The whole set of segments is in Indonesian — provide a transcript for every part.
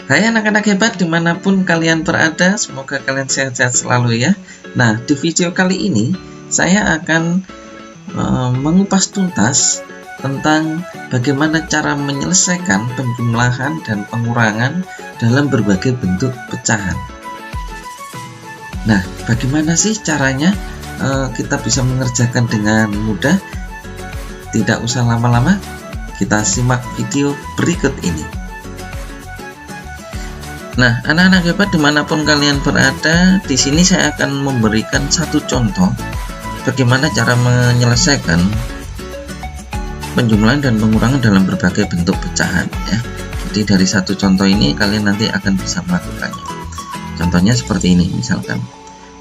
Hai anak-anak hebat dimanapun kalian berada, semoga kalian sehat-sehat selalu ya. Nah, di video kali ini saya akan mengupas tuntas tentang bagaimana cara menyelesaikan penjumlahan dan pengurangan dalam berbagai bentuk pecahan. Nah, bagaimana sih caranya kita bisa mengerjakan dengan mudah? Tidak usah lama-lama, kita simak video berikut ini. Nah, anak-anak hebat dimanapun kalian berada, di sini saya akan memberikan satu contoh bagaimana cara menyelesaikan penjumlahan dan pengurangan dalam berbagai bentuk pecahan ya. Jadi dari satu contoh ini kalian nanti akan bisa melakukannya. Contohnya seperti ini, misalkan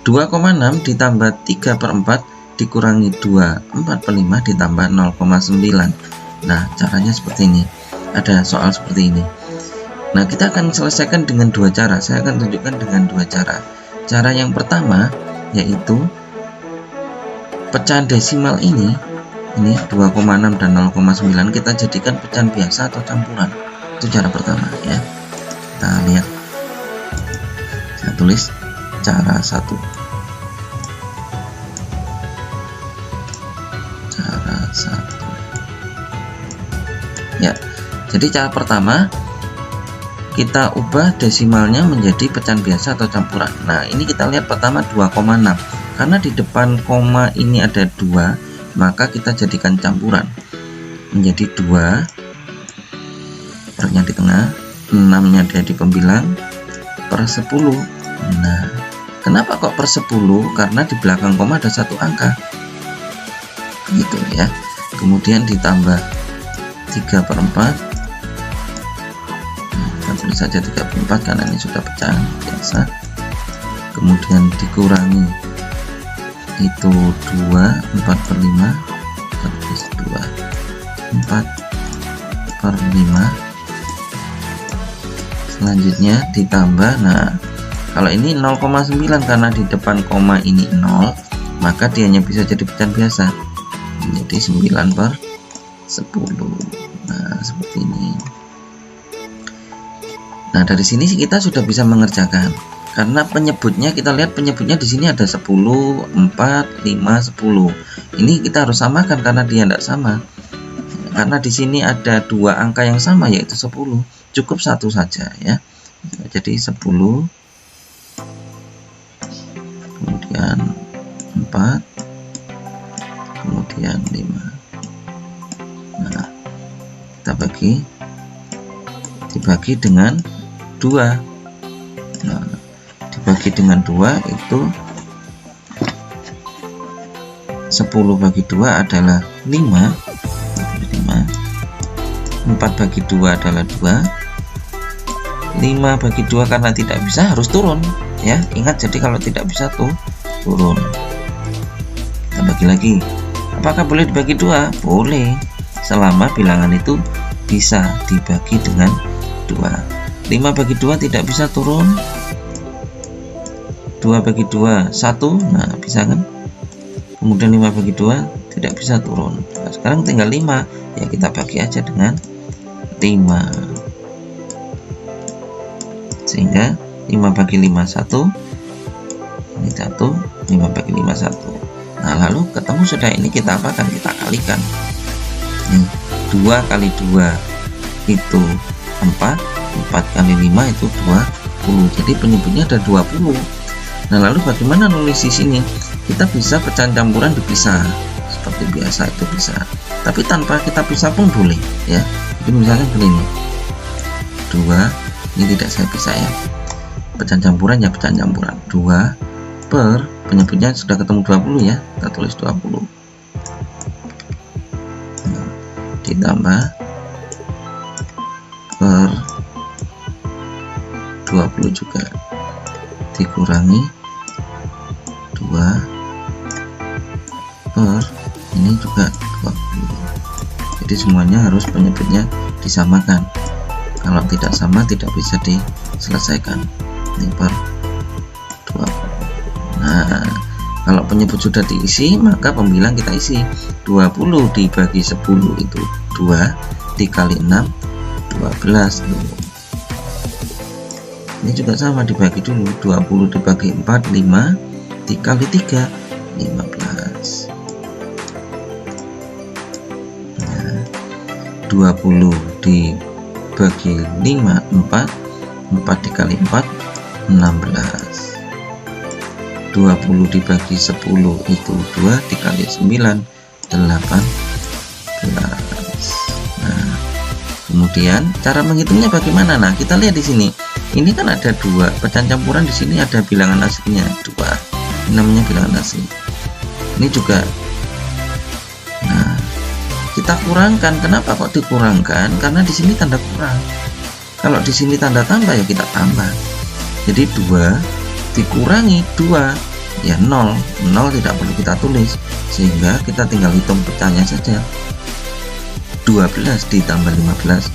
2,6 ditambah 3/4 dikurangi 2/4/5 ditambah 0,9. Nah, caranya seperti ini. Ada soal seperti ini. Nah, kita akan selesaikan dengan dua cara. Saya akan tunjukkan dengan dua cara. Cara yang pertama yaitu pecahan desimal ini 2,6 dan 0,9 kita jadikan pecahan biasa atau campuran. Itu cara pertama ya. Kita lihat. Saya tulis cara 1. Cara 1. Ya. Jadi cara pertama kita ubah desimalnya menjadi pecahan biasa atau campuran. Nah, ini kita lihat pertama 2,6. Karena di depan koma ini ada 2, maka kita jadikan campuran. Menjadi 2 pernya di tengah, 6-nya ada di pembilang, per 10. Nah, kenapa kok per 10? Karena di belakang koma ada satu angka. Gitu ya. Kemudian ditambah 3/4. Tulis saja 3/4 karena ini sudah pecahan biasa. Kemudian dikurangi itu 2/4/5, tulis 2/4/5. Selanjutnya ditambah. Nah, kalau ini 0,9 karena di depan koma ini 0, maka dia hanya bisa jadi pecahan biasa. Jadi 9/10. Nah, seperti ini. Nah, dari sini kita sudah bisa mengerjakan. Karena penyebutnya, kita lihat penyebutnya di sini ada 10, 4, 5, 10. Ini kita harus samakan karena dia tidak sama. Karena di sini ada dua angka yang sama yaitu 10. Cukup satu saja ya. Jadi 10, kemudian 4, kemudian 5. Nah, kita dibagi dengan 2. Nah, dibagi dengan 2 itu 10 bagi 2 adalah 5. 4 bagi 2 adalah 2. 5 bagi 2 karena tidak bisa harus turun ya. Ingat, jadi kalau tidak bisa tuh turun. Kita bagi lagi. Apakah boleh dibagi 2? Boleh, selama bilangan itu bisa dibagi dengan 2. 5 bagi 2 tidak bisa turun. 2 bagi 2 1. Nah, bisa kan? Kemudian 5 bagi 2 tidak bisa turun. Nah, sekarang tinggal 5. Ya, kita bagi aja dengan 5. Sehingga 5 bagi 5 1. Ini 1. 5 bagi 5 1. Nah, lalu ketemu sudah, ini kita apakan? Kita kalikan. Nih, 2 kali 2 itu 4. 4 kali 5 itu 20. Jadi penyebutnya ada 20. Nah, lalu bagaimana nulis di sini? Kita bisa pecahan campuran dipisah seperti biasa, itu bisa. Tapi tanpa kita pisah pun boleh ya. Jadi misalnya begini. 2, ini tidak saya pisah ya. Pecahan campuran ya pecahan campuran. 2 per penyebutnya sudah ketemu 20 ya. Kita tulis 20. Ditambah per 20 juga dikurangi 2 per ini juga 20. Jadi semuanya harus penyebutnya disamakan. Kalau tidak sama tidak bisa diselesaikan. Ini per 20. Nah, kalau penyebut sudah diisi, maka pembilang kita isi. 20 dibagi 10 itu 2, dikali 6 12. Ini juga sama, dibagi dulu. 20 dibagi 4 5, dikali 3 15. Nah, 20 dibagi 5 4, 4 dikali 4 16. 20 dibagi 10 itu 2, dikali 9 18. Nah, kemudian cara menghitungnya bagaimana? Nah, kita lihat di sini. Ini kan ada 2 pecahan campuran, di sini ada bilangan aslinya 2. Ini namanya bilangan asli. Ini juga. Nah, kita kurangkan. Kenapa kok dikurangkan? Karena di sini tanda kurang. Kalau di sini tanda tambah ya kita tambah. Jadi 2 dikurangi 2 ya 0. 0 tidak perlu kita tulis, sehingga kita tinggal hitung pecahnya saja. 12 ditambah 15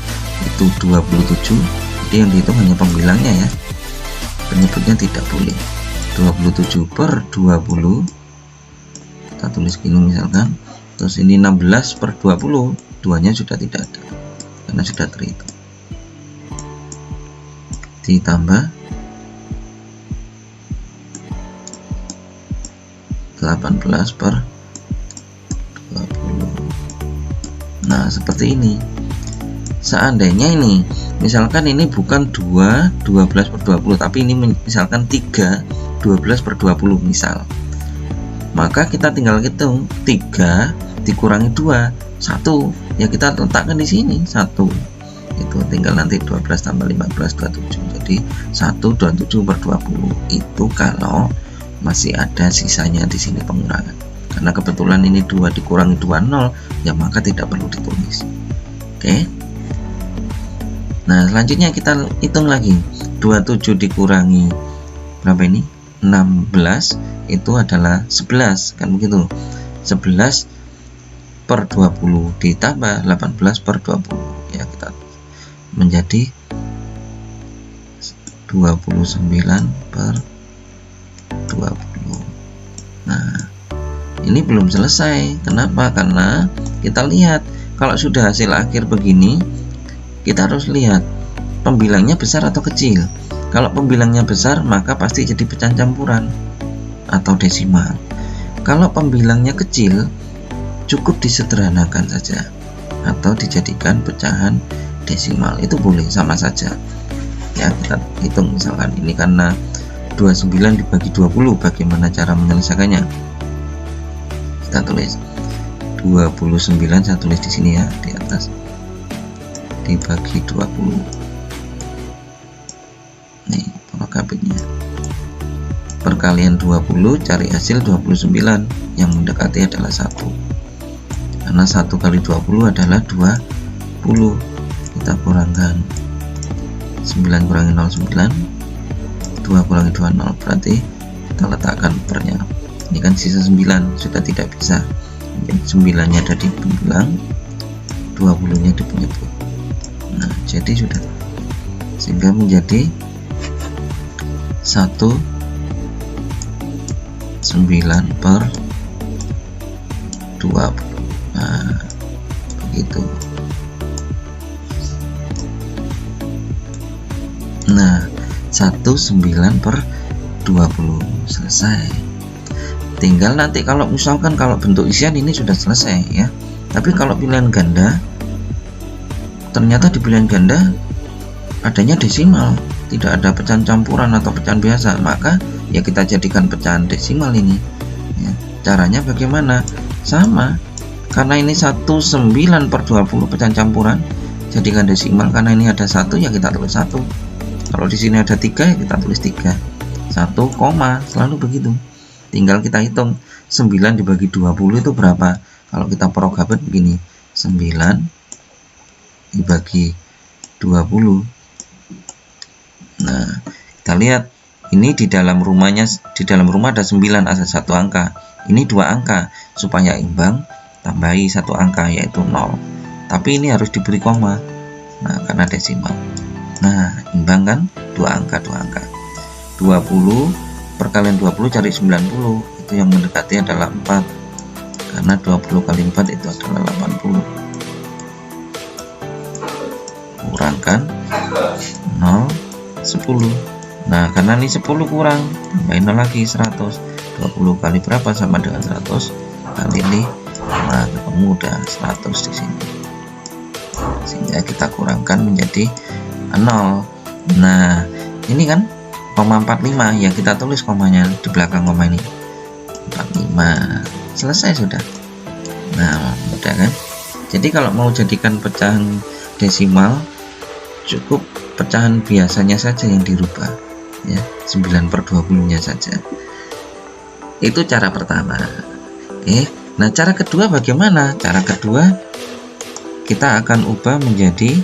itu 27. Jadi yang dihitung hanya pembilangnya ya, penyebutnya tidak boleh. 27 per 20 kita tulis gini misalkan. Terus ini 16 per 20, 2-nya sudah tidak ada karena sudah terhitung. Ditambah 18 per 20. Nah, seperti ini. Seandainya ini misalkan ini bukan 2 12 per 20, tapi ini misalkan 3 12 per 20 misal, maka kita tinggal hitung 3 dikurangi 2 1, ya kita letakkan di sini 1, itu tinggal nanti 12 tambah 15 27. Jadi 127 per 20 itu kalau masih ada sisanya di sini pengurangan. Karena kebetulan ini 2 dikurangi 2 0, ya maka tidak perlu ditulis. Oke. Nah, selanjutnya kita hitung lagi. 27 dikurangi berapa ini? 16 itu adalah 11, kan begitu. 11 per 20 ditambah 18 per 20, ya kita menjadi 29 per 20. Nah, ini belum selesai. Kenapa? Karena kita lihat kalau sudah hasil akhir begini, kita harus lihat pembilangnya besar atau kecil. Kalau pembilangnya besar, maka pasti jadi pecahan campuran atau desimal. Kalau pembilangnya kecil, cukup disederhanakan saja atau dijadikan pecahan desimal. Itu boleh, sama saja. Ya, kita hitung misalkan ini karena 29 dibagi 20, bagaimana cara menyelesaikannya? Kita tulis 29, saya tulis di sini ya, di atas, dibagi 20. Nih prokabitnya, perkalian 20, cari hasil 29, yang mendekati adalah 1, karena 1 kali 20 adalah 20. Kita kurangkan 9 kurangi 0 9, 2 kurangi 2 0, berarti kita letakkan pernya. Ini kan sisa 9, sudah tidak bisa. 9-nya ada di pembilang, 20-nya di penyebut. Nah, jadi sudah, sehingga menjadi 19 per 20. Nah, begitu. Nah, 19 per 20 selesai. Tinggal nanti kalau misalkan kalau bentuk isian ini sudah selesai ya. Tapi kalau pilihan ganda, ternyata di pilihan ganda adanya desimal, tidak ada pecahan campuran atau pecahan biasa, maka ya kita jadikan pecahan desimal ini ya. Caranya bagaimana? Sama, karena ini 19 per 20 pecahan campuran, jadikan desimal. Karena ini ada 1, ya kita tulis 1. Kalau di sini ada 3, ya kita tulis 3. 1, selalu begitu. Tinggal kita hitung 9 dibagi 20 itu berapa. Kalau kita prokabet begini, 9 dibagi 20. Nah, kita lihat ini di dalam rumahnya, di dalam rumah ada 9, ada 1 angka. Ini 2 angka, supaya imbang tambahi 1 angka yaitu 0. Tapi ini harus diberi koma. Nah, karena desimal. Nah, imbang kan 2 angka 2 angka. 20 perkalian 20 cari 90, itu yang mendekati adalah 4, karena 20 kali 4 itu adalah 80. Kurangkan 0 10. Nah, karena ini 10 kurang, tambahin 0 lagi 100. 20 kali berapa sama dengan 100 kali 5. Nah, ketemu udah 100 di sini. Sehingga kita kurangkan menjadi 0. Nah, ini kan 0,45 ya, kita tulis komanya di belakang koma ini. 45. Selesai sudah. Nah, mudah kan? Jadi kalau mau jadikan pecahan desimal, cukup pecahan biasanya saja yang dirubah ya, 9/20 nya saja. Itu cara pertama. Oke, nah cara kedua bagaimana? Cara kedua kita akan ubah menjadi,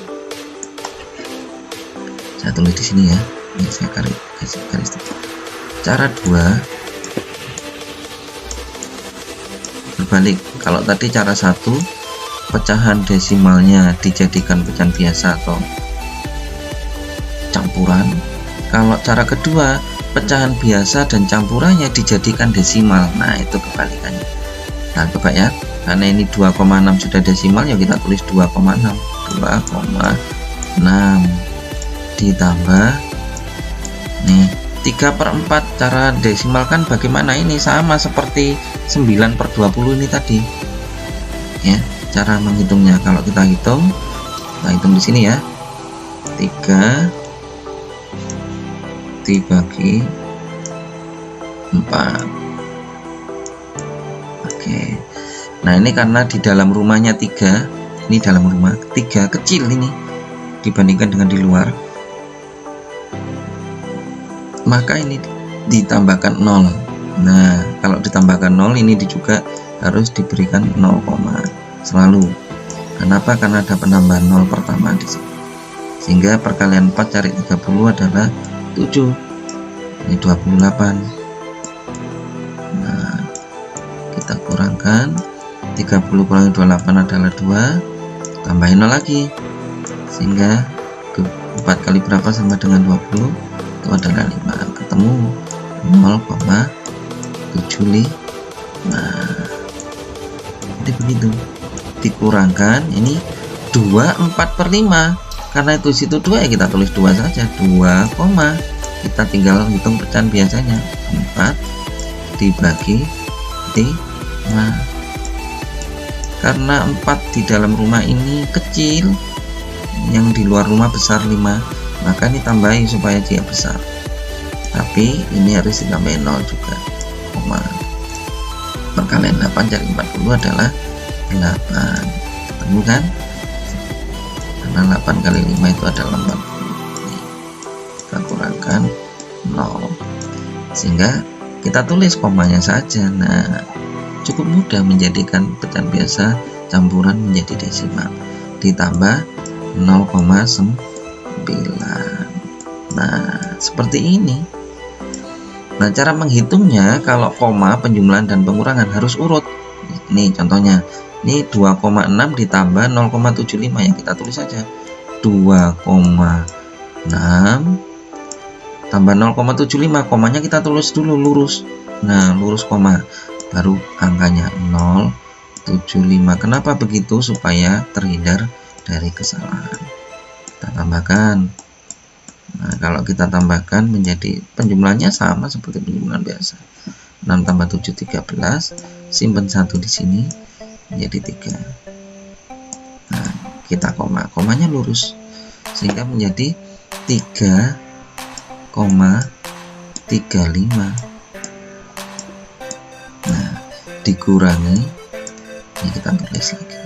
saya tulis di sini ya, ini saya garis. Cara 2 berbalik. Kalau tadi cara 1 pecahan desimalnya dijadikan pecahan biasa atau campuran, kalau cara kedua pecahan biasa dan campurannya dijadikan desimal. Nah, itu kebalikannya. Nah, coba ya, karena ini 2,6 sudah desimal ya, kita tulis 2,6 ditambah nih 3/4. Cara desimal kan bagaimana? Ini sama seperti 9/20 ini tadi ya, cara menghitungnya. Kalau kita hitung di sini ya, 3 dibagi 4. Oke, nah ini karena di dalam rumahnya 3, ini dalam rumah 3 kecil ini dibandingkan dengan di luar, maka ini ditambahkan 0. Nah, kalau ditambahkan 0 ini juga harus diberikan 0, selalu. Kenapa? Karena ada penambahan 0 pertama di sini. Sehingga perkalian 4 cari 30 adalah 7. Ini 28. Nah, kita kurangkan 30 kurangi 28 adalah 2, tambahin 0 lagi, sehingga 4 kali berapa sama dengan 20, itu adalah 5. Ketemu 0,75. Jadi begitu, dikurangkan ini 24/5. Karena itu situ 2 ya, kita tulis 2 saja, 2, kita tinggal hitung pecahan biasanya, 4 dibagi 5. Karena 4 di dalam rumah ini kecil, yang di luar rumah besar 5, maka ini tambahin supaya dia besar, tapi ini harus ditambahin 0 juga, perkalian 8 cari 40 adalah 8. Ketemu kan? Karena 8 kali 5 itu adalah 40. Kita kurangkan 0, sehingga kita tulis komanya saja. Nah, cukup mudah menjadikan pecahan biasa campuran menjadi desimal, ditambah 0,9. Nah, seperti ini. Nah, cara menghitungnya kalau koma, penjumlahan dan pengurangan harus urut. Ini contohnya, ini 2,6 ditambah 0,75 yang kita tulis saja 2,6 tambah 0,75, komanya kita tulis dulu lurus. Nah, lurus koma, baru angkanya 0,75. Kenapa begitu? Supaya terhindar dari kesalahan. Kita tambahkan. Nah, kalau kita tambahkan menjadi penjumlahannya sama seperti penjumlahan biasa. 6 tambah 7 13, simpan 1 di sini menjadi 3. Nah, kita komanya lurus sehingga menjadi 3,35. Nah, dikurangi, ini kita tulis lagi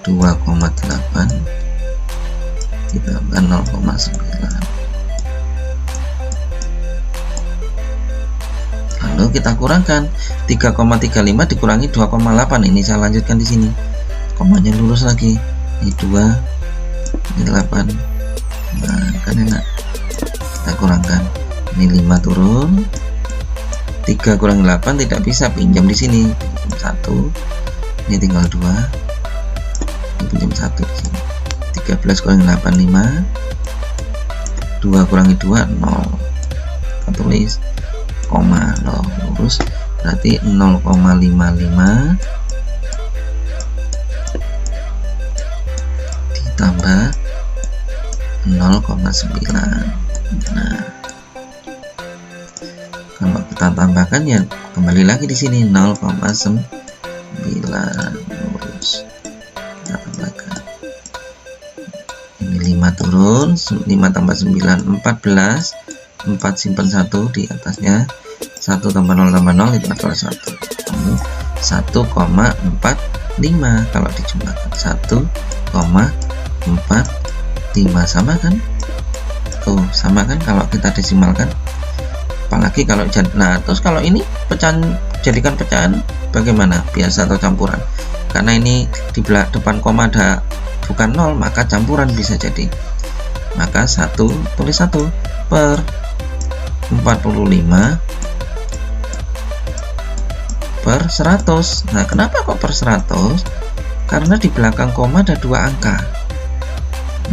2,8 ditambah 0,9. Lalu kita kurangkan 3,35 dikurangi 2,8. Ini saya lanjutkan di sini. Komanya lurus lagi. Ini 2, ini 8. Nah, kan enak. Kita kurangkan. Ini 5 turun. 3 kurangi 8 tidak bisa, pinjam di sini. Pinjam 1. Ini tinggal 2. Ini pinjam 1 di sini. 13 kurangi 8 5. 2 kurangi 2 0. Kita tulis koma loh, lurus berarti 0,55 ditambah 0,9. Nah, kita tambahkan ya kembali lagi di sini 0,9 lurus. Kita tambahkan. Ini 5 turun, 5 tambah 9 14, 4 simpan 1 di atasnya, 1 tambah 0 itu adalah 1. Kamu 1,45 kalau dijumlahkan 1,45 sama kan? Tuh sama kan kalau kita desimalkan. Apalagi kalau nah terus kalau ini pecahan, jadikan pecahan bagaimana, biasa atau campuran? Karena ini di depan koma ada bukan 0, maka campuran bisa jadi. Maka 1 tulis 1 per 45 per 100. Nah kenapa kok per 100? Karena di belakang koma ada 2 angka,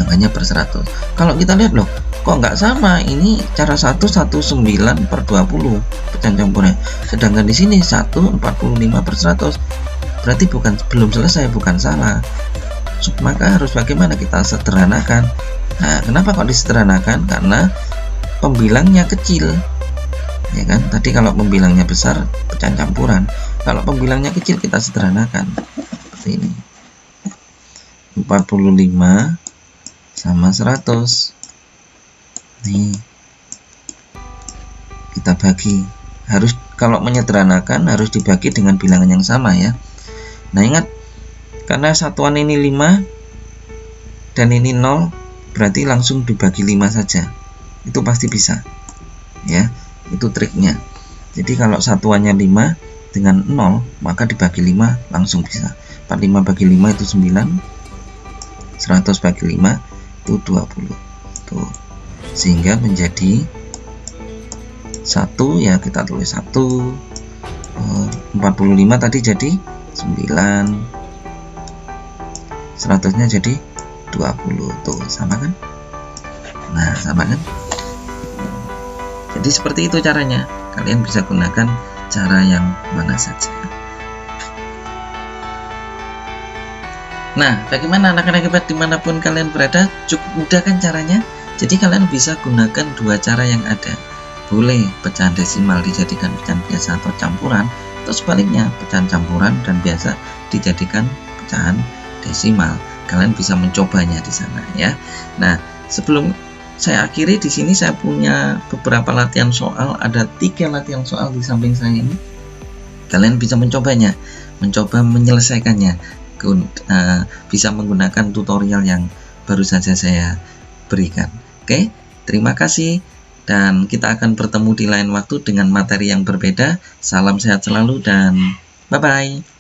makanya per 100. Kalau kita lihat loh, kok nggak sama, ini cara 119 per 20 pecahan campurnya, sedangkan di sini 145 per 100, berarti belum selesai, bukan salah. Maka harus bagaimana, kita sederhanakan. Nah kenapa kok disederhanakan? Karena pembilangnya kecil, ya kan? Tadi kalau pembilangnya besar pecahan campuran, kalau pembilangnya kecil kita sederhanakan seperti ini. 45 sama 100. Nih kita bagi, harus kalau menyederhanakan harus dibagi dengan bilangan yang sama ya. Nah ingat, karena satuan ini 5 dan ini 0, berarti langsung dibagi 5 saja, itu pasti bisa ya, itu triknya. Jadi kalau satuannya 5 dengan 0, maka dibagi 5 langsung bisa. 45 bagi 5 itu 9, 100 bagi 5 itu 20 tuh, sehingga menjadi 1 ya, kita tulis 1, 45 tadi jadi 9, 100 nya jadi 20 tuh, sama kan? Nah sama kan? Jadi seperti itu caranya, kalian bisa gunakan cara yang mana saja. Nah bagaimana anak-anak hebat dimanapun kalian berada, cukup mudah kan caranya? Jadi kalian bisa gunakan dua cara yang ada. Boleh pecahan desimal dijadikan pecahan biasa atau campuran, atau sebaliknya pecahan campuran dan biasa dijadikan pecahan desimal. Kalian bisa mencobanya di sana ya. Nah sebelum saya akhiri, di sini saya punya beberapa latihan soal, ada 3 latihan soal di samping saya ini. Kalian bisa mencobanya, mencoba menyelesaikannya, bisa menggunakan tutorial yang baru saja saya berikan. Oke, terima kasih, dan kita akan bertemu di lain waktu dengan materi yang berbeda. Salam sehat selalu dan bye-bye.